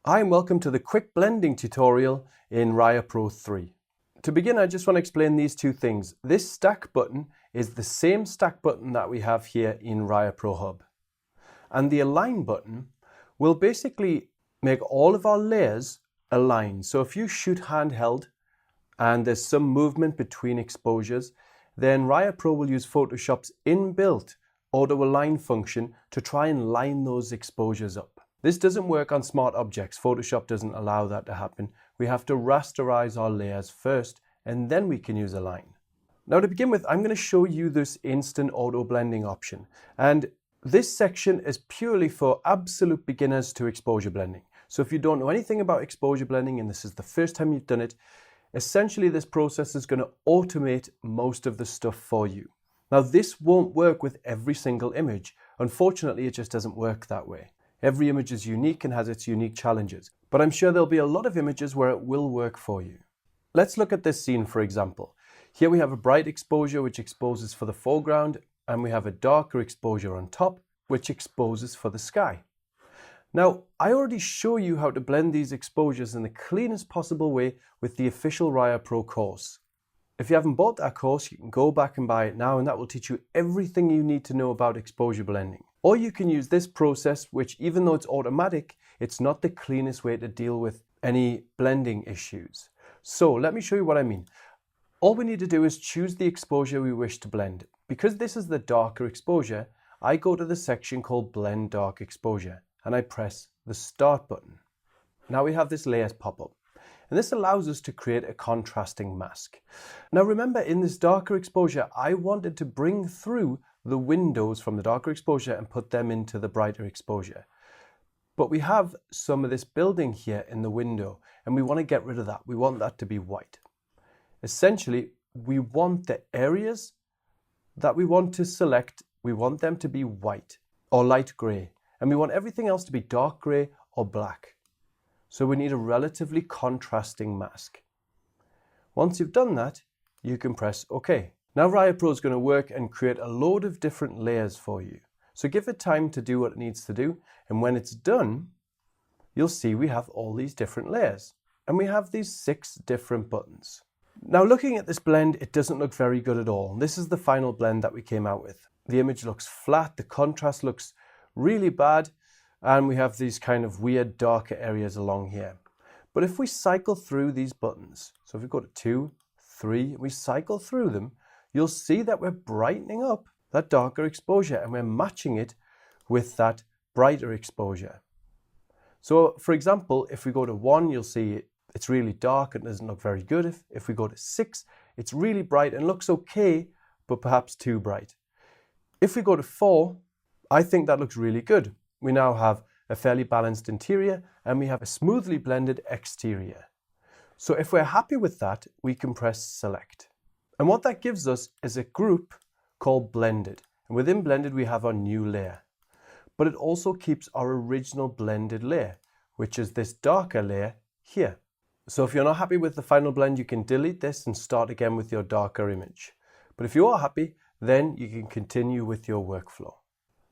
Hi and welcome to the quick blending tutorial in Raya Pro 3. To begin, I just want to explain these two things. This stack button is the same stack button that we have here in Raya Pro Hub. And the align button will basically make all of our layers align. So if you shoot handheld and there's some movement between exposures, then Raya Pro will use Photoshop's inbuilt auto align function to try and line those exposures up. This doesn't work on smart objects. Photoshop doesn't allow that to happen. We have to rasterize our layers first and then we can use align. Now to begin with, I'm going to show you this instant auto blending option. And this section is purely for absolute beginners to exposure blending. So if you don't know anything about exposure blending and this is the first time you've done it, essentially this process is going to automate most of the stuff for you. Now this won't work with every single image. Unfortunately, it just doesn't work that way. Every image is unique and has its unique challenges, but I'm sure there'll be a lot of images where it will work for you. Let's look at this scene, for example. Here we have a bright exposure which exposes for the foreground, and we have a darker exposure on top which exposes for the sky. Now, I already show you how to blend these exposures in the cleanest possible way with the official Raya Pro course. If you haven't bought that course, you can go back and buy it now, and that will teach you everything you need to know about exposure blending. Or you can use this process, which even though it's automatic, it's not the cleanest way to deal with any blending issues. So let me show you what I mean. All we need to do is choose the exposure we wish to blend. Because this is the darker exposure, I go to the section called Blend Dark Exposure and I press the Start button. Now we have this layers pop up. And this allows us to create a contrasting mask. Now remember, in this darker exposure, I wanted to bring through the windows from the darker exposure and put them into the brighter exposure. But we have some of this building here in the window and we want to get rid of that. We want that to be white. Essentially, we want the areas that we want to select, we want them to be white or light grey. And we want everything else to be dark grey or black. So we need a relatively contrasting mask. Once you've done that, you can press OK. Now Raya Pro is going to work and create a load of different layers for you. So give it time to do what it needs to do. And when it's done, you'll see we have all these different layers. And we have these 6 different buttons. Now looking at this blend, it doesn't look very good at all. This is the final blend that we came out with. The image looks flat, the contrast looks really bad. And we have these kind of weird darker areas along here. But if we cycle through these buttons, so if we go to 2, 3, we cycle through them, you'll see that we're brightening up that darker exposure and we're matching it with that brighter exposure. So for example, if we go to 1, you'll see it's really dark and doesn't look very good. If we go to 6, it's really bright and looks okay, but perhaps too bright. If we go to 4, I think that looks really good. We now have a fairly balanced interior and we have a smoothly blended exterior. So if we're happy with that, we can press select. And what that gives us is a group called blended. And within blended, we have our new layer. But it also keeps our original blended layer, which is this darker layer here. So if you're not happy with the final blend, you can delete this and start again with your darker image. But if you are happy, then you can continue with your workflow.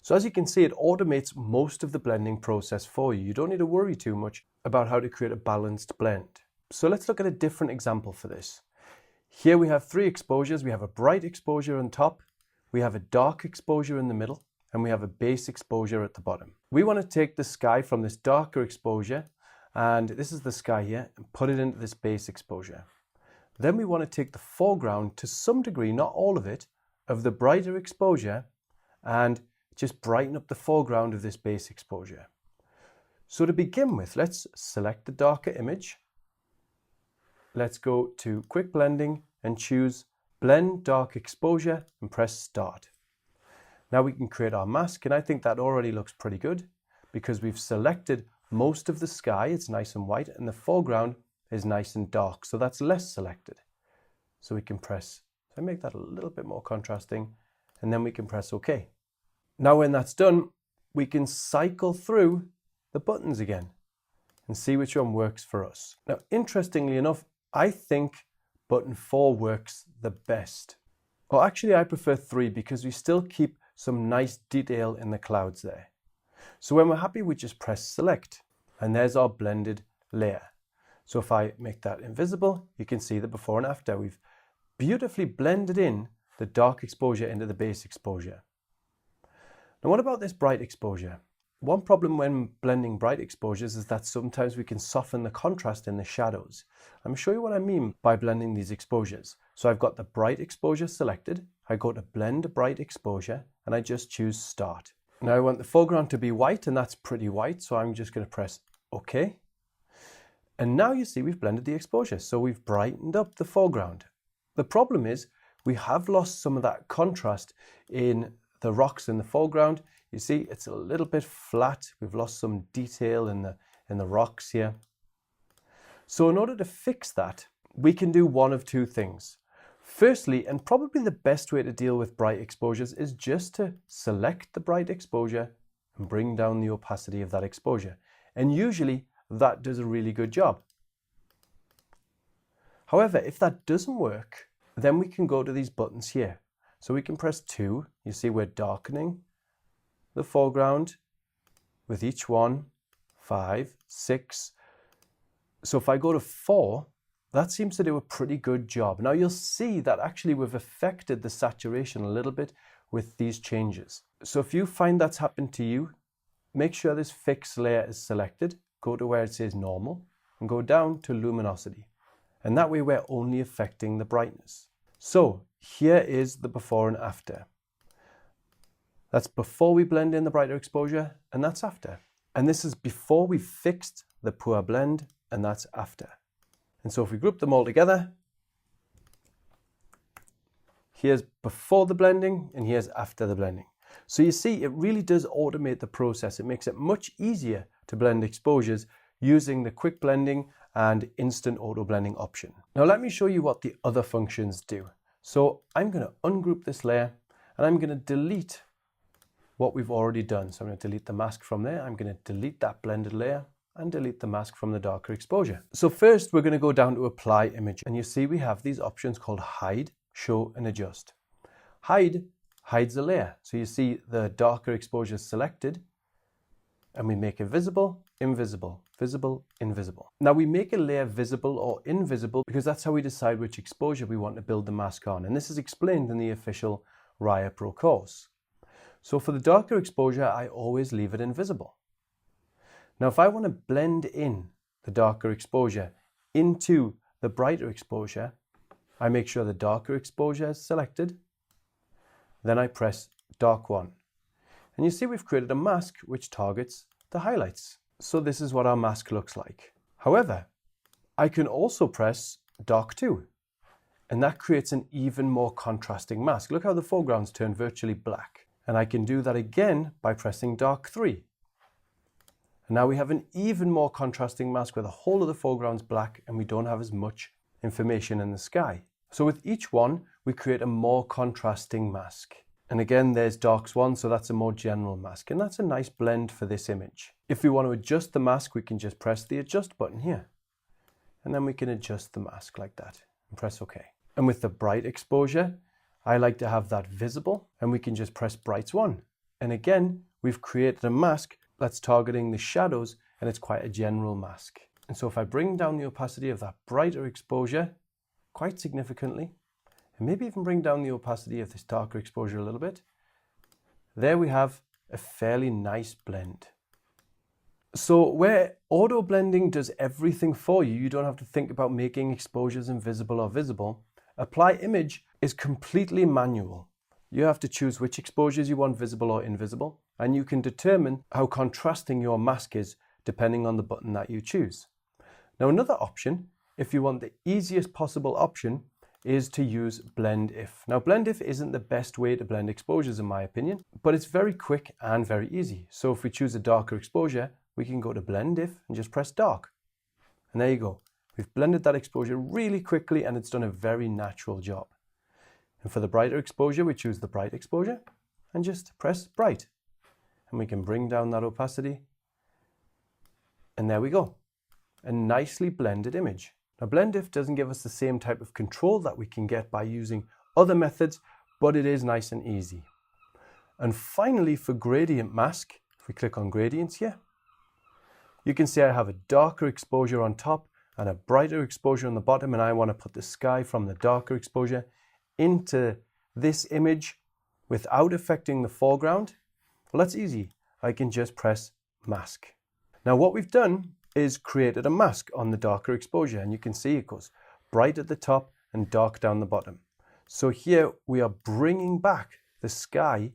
So as you can see, it automates most of the blending process for you. You don't need to worry too much about how to create a balanced blend. So let's look at a different example for this. Here we have 3 exposures. We have a bright exposure on top, we have a dark exposure in the middle, and we have a base exposure at the bottom. We want to take the sky from this darker exposure, and this is the sky here, and put it into this base exposure. Then we want to take the foreground to some degree, not all of it, of the brighter exposure, and just brighten up the foreground of this base exposure. So to begin with, let's select the darker image. Let's go to quick blending and choose blend dark exposure and press start. Now we can create our mask, and I think that already looks pretty good because we've selected most of the sky. It's nice and white and the foreground is nice and dark. So that's less selected. So we can press, so I make that a little bit more contrasting, and then we can press OK. Now when that's done, we can cycle through the buttons again and see which one works for us. Now, interestingly enough, I think button 4 works the best. Or actually, I prefer 3 because we still keep some nice detail in the clouds there. So when we're happy, we just press select. And there's our blended layer. So if I make that invisible, you can see the before and after. We've beautifully blended in the dark exposure into the base exposure. Now what about this bright exposure? One problem when blending bright exposures is that sometimes we can soften the contrast in the shadows. Let me show you what I mean by blending these exposures. So I've got the bright exposure selected. I go to blend bright exposure and I just choose start. Now I want the foreground to be white, and that's pretty white, so I'm just going to press OK. And now you see we've blended the exposure, so we've brightened up the foreground. The problem is we have lost some of that contrast in the rocks in the foreground. You see it's a little bit flat. We've lost some detail in the rocks here. So in order to fix that, we can do one of two things. Firstly, and probably the best way to deal with bright exposures, is just to select the bright exposure and bring down the opacity of that exposure. And usually that does a really good job. However, if that doesn't work, then we can go to these buttons here. So we can press 2. You see we're darkening the foreground with each one, 5, 6. So if I go to 4, that seems to do a pretty good job. Now you'll see that actually we've affected the saturation a little bit with these changes. So if you find that's happened to you, make sure this fix layer is selected. Go to where it says normal and go down to luminosity. And that way we're only affecting the brightness. So here is the before and after. That's before we blend in the brighter exposure, and that's after. And this is before we've fixed the poor blend, and that's after. And so if we group them all together, here's before the blending and here's after the blending. So you see, it really does automate the process. It makes it much easier to blend exposures using the quick blending and instant auto blending option. Now let me show you what the other functions do. So I'm going to ungroup this layer and I'm going to delete what we've already done. So I'm going to delete the mask from there. I'm going to delete that blended layer and delete the mask from the darker exposure. So first we're going to go down to apply image, and you see we have these options called hide, show and adjust. Hide hides a layer. So you see the darker exposure is selected and we make it visible, invisible, visible, invisible. Now we make a layer visible or invisible because that's how we decide which exposure we want to build the mask on. And this is explained in the official Raya Pro course. So for the darker exposure, I always leave it invisible. Now, if I want to blend in the darker exposure into the brighter exposure, I make sure the darker exposure is selected. Then I press dark 1. And you see we've created a mask which targets the highlights. So this is what our mask looks like. However, I can also press dark 2. And that creates an even more contrasting mask. Look how the foreground's turned virtually black. And I can do that again by pressing dark 3. And now we have an even more contrasting mask where the whole of the foreground's black and we don't have as much information in the sky. So with each one, we create a more contrasting mask. And again, there's darks 1, so that's a more general mask. And that's a nice blend for this image. If we want to adjust the mask, we can just press the adjust button here. And then we can adjust the mask like that and press OK. And with the bright exposure, I like to have that visible, and we can just press brights 1. And again, we've created a mask that's targeting the shadows, and it's quite a general mask. And so if I bring down the opacity of that brighter exposure quite significantly, and maybe even bring down the opacity of this darker exposure a little bit, there we have a fairly nice blend. So where auto blending does everything for you, you don't have to think about making exposures invisible or visible. Apply image is completely manual. You have to choose which exposures you want visible or invisible, and you can determine how contrasting your mask is depending on the button that you choose. Now another option, if you want the easiest possible option, is to use blend if. Now blend if isn't the best way to blend exposures in my opinion, but it's very quick and very easy. So if we choose a darker exposure, we can go to blend if and just press dark. And there you go. We've blended that exposure really quickly and it's done a very natural job. And for the brighter exposure, we choose the bright exposure and just press bright. And we can bring down that opacity. And there we go. A nicely blended image. Now blend if doesn't give us the same type of control that we can get by using other methods, but it is nice and easy. And finally, for gradient mask, if we click on gradients here, You can see I have a darker exposure on top and a brighter exposure on the bottom, and I want to put the sky from the darker exposure into this image without affecting the foreground. Well, that's easy. I can just press mask. Now what we've done is created a mask on the darker exposure, and you can see it goes bright at the top and dark down the bottom. So here we are bringing back the sky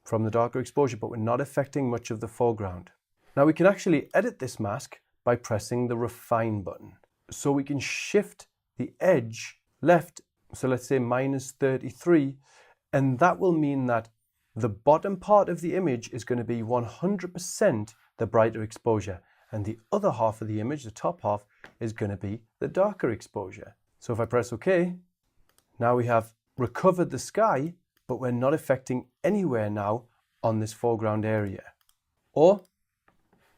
from the darker exposure, but we're not affecting much of the foreground. Now we can actually edit this mask by pressing the refine button. So we can shift the edge left, so let's say -33, and that will mean that the bottom part of the image is going to be 100% the brighter exposure, and the other half of the image, the top half, is going to be the darker exposure. So if I press OK, now we have recovered the sky, but we're not affecting anywhere now on this foreground area. Or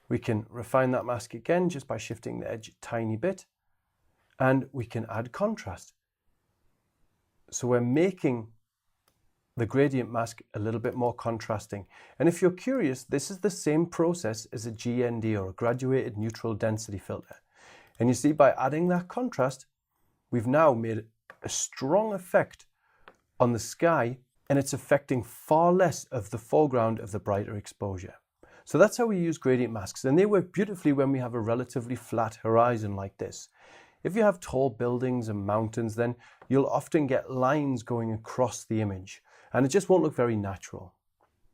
we can refine that mask again just by shifting the edge a tiny bit, and we can add contrast. So we're making the gradient mask a little bit more contrasting. And if you're curious, this is the same process as a GND, or a graduated neutral density filter. And you see, by adding that contrast, we've now made a strong effect on the sky, and it's affecting far less of the foreground of the brighter exposure. So that's how we use gradient masks, and they work beautifully when we have a relatively flat horizon like this. If you have tall buildings and mountains, then you'll often get lines going across the image, and it just won't look very natural.